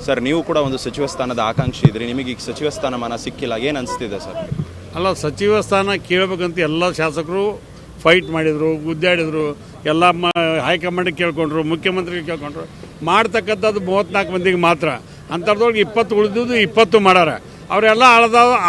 Sir ನೀವು ಕೂಡ ಒಂದು ಸಚಿವ ಸ್ಥಾನದ ಆಕಾಂಕ್ಷಿ ಇದ್ರಿ, ನಿಮಗೆ ಈಗ ಸಚಿವ ಸ್ಥಾನಮಾನ ಸಿಕ್ಕಿಲ್ಲ, ಏನು ಅನಿಸ್ತಿದೆ ಸರ್? ಅಲ್ಲ, ಸಚಿವ ಸ್ಥಾನ ಕೇಳಬೇಕಂತ ಎಲ್ಲ ಶಾಸಕರು ಫೈಟ್ ಮಾಡಿದರು, ಗುದ್ದಾಡಿದರು, ಎಲ್ಲ ಹೈಕಮಾಂಡಿಗೆ ಕೇಳ್ಕೊಂಡ್ರು, ಮುಖ್ಯಮಂತ್ರಿಗೆ ಕೇಳ್ಕೊಂಡ್ರು. ಮಾಡ್ತಕ್ಕಂಥದ್ದು 34 ಮಂದಿಗೆ ಮಾತ್ರ. ಅಂಥದ್ರೊಳಗೆ 20 ಉಳಿದಿದ್ದು 20 ಮಾಡ್ಯಾರ. ಅವರೆಲ್ಲ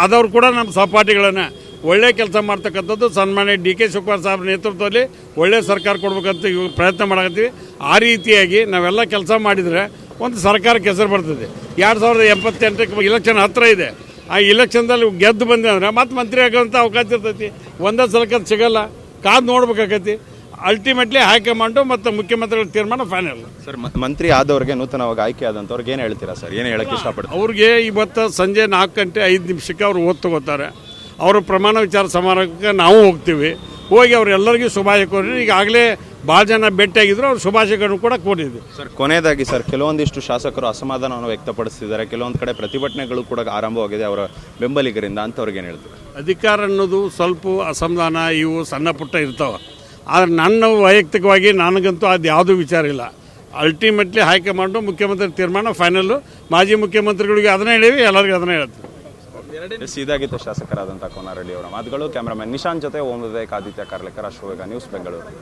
ಆದವ್ರು ಕೂಡ ನಮ್ಮ ಸಹಪಾಠಿಗಳನ್ನ ಒಳ್ಳೆ ಕೆಲಸ ಮಾಡ್ತಕ್ಕಂಥದ್ದು ಸನ್ಮಾನ್ಯ DK ಶಿವಕುಮಾರ್ ಸಾಹೇಬ್ರ ನೇತೃತ್ವದಲ್ಲಿ ಒಳ್ಳೆ ಸರ್ಕಾರ ಕೊಡ್ಬೇಕಂತ ಪ್ರಯತ್ನ ಮಾಡಕತ್ತೀವಿ. ಆ ರೀತಿಯಾಗಿ ನಾವೆಲ್ಲ ಕೆಲಸ ಮಾಡಿದರೆ ಒಂದು ಸರ್ಕಾರಕ್ಕೆ ಹೆಸರು ಬರ್ತದೆ. 2088 ಇಲೆಕ್ಷನ್ ಹತ್ತಿರ ಇದೆ. ಆ ಇಲೆಕ್ಷನ್ದಲ್ಲಿ ಗೆದ್ದು ಬಂದೆ ಅಂದ್ರೆ ಮತ್ತೆ ಮಂತ್ರಿ ಆಗೋಂಥ ಅವಕಾಶ ಇರ್ತೈತಿ. ಒಂದೇ ಸಲಕ್ಕೆ ಸಿಗಲ್ಲ, ಕಾದು ನೋಡ್ಬೇಕಾಗೈತಿ. ಅಲ್ಟಿಮೇಟ್ಲಿ ಹೈಕಮಾಂಡು ಮತ್ತು ಮುಖ್ಯಮಂತ್ರಿಗಳ ತೀರ್ಮಾನ ಫೈನಲ್. ಸರ್, ಮಂತ್ರಿ ಆದವ್ರಿಗೆ, ನೂತನವಾಗಿ ಆಯ್ಕೆ ಆದಂಥವ್ರಿಗೆ ಏನು ಹೇಳ್ತೀರಾ ಸರ್? ಏನು ಹೇಳಕ್ಕೆ ಇಷ್ಟಪಡ್ತೀವಿ? ಅವ್ರಿಗೆ ಇವತ್ತು ಸಂಜೆ 4 ಗಂಟೆ 5 ನಿಮಿಷಕ್ಕೆ ಅವ್ರು ಓದ್ ತಗೋತಾರೆ. ಅವರು ಪ್ರಮಾಣ ವಿಚಾರ ಸಮಾರಂಭಕ್ಕೆ ನಾವು ಹೋಗ್ತೀವಿ. ಹೋಗಿ ಅವರೆಲ್ಲರಿಗೂ ಶುಭಾಶಯ ಕೋರಿ ಈಗಾಗಲೇ ಭಾಳ ಜನ ಭೇಟಿಯಾಗಿದ್ರು. ಅವ್ರು ಶುಭಾಶಯಗಳನ್ನು ಕೂಡ ಕೋರಿದ್ವಿ. ಸರ್, ಕೊನೆಯದಾಗಿ ಸರ್, ಕೆಲವೊಂದಿಷ್ಟು ಶಾಸಕರು ಅಸಮಾಧಾನವನ್ನು ವ್ಯಕ್ತಪಡಿಸ್ತಿದ್ದಾರೆ. ಕೆಲವೊಂದು ಕಡೆ ಪ್ರತಿಭಟನೆಗಳು ಕೂಡ ಆರಂಭವಾಗಿದೆ ಅವರ ಬೆಂಬಲಿಗರಿಂದ. ಅಂಥವ್ರಿಗೆ ಏನು ಹೇಳ್ತೀವಿ? ಅಧಿಕಾರ ಅನ್ನೋದು ಸ್ವಲ್ಪ ಅಸಮಾಧಾನ ಇವು ಸಣ್ಣ ಪುಟ್ಟ ಇರ್ತಾವೆ. ಆದರೆ ನನ್ನ ವೈಯಕ್ತಿಕವಾಗಿ ನನಗಂತೂ ಅದು ಯಾವುದೂ ವಿಚಾರ ಇಲ್ಲ. ಅಲ್ಟಿಮೇಟ್ಲಿ ಹೈಕಮಾಂಡು ಮುಖ್ಯಮಂತ್ರಿ ತೀರ್ಮಾನ ಫೈನಲ್ಲು. ಮಾಜಿ ಮುಖ್ಯಮಂತ್ರಿಗಳಿಗೆ ಅದನ್ನೇ ಹೇಳೀವಿ, ಎಲ್ಲರಿಗೂ ಅದನ್ನೇ ಹೇಳ್ತೀವಿ. ಇದಾಗಿತ್ತು ಶಾಸಕರಾದಂಥ ಕೋನರಳ್ಳಿ ಅವರ ಮಾತುಗಳು. ಕ್ಯಾಮರಾಮನ್ ನಿಶಾಂತ್ ಜೊತೆ ಓಂ ವಿವೇಕ್, ಆದಿತ್ಯ ಕಾರ್ಲೇಕರ್, ಅಶ್ವವೇಗ ನ್ಯೂಸ್, ಬೆಂಗಳೂರು.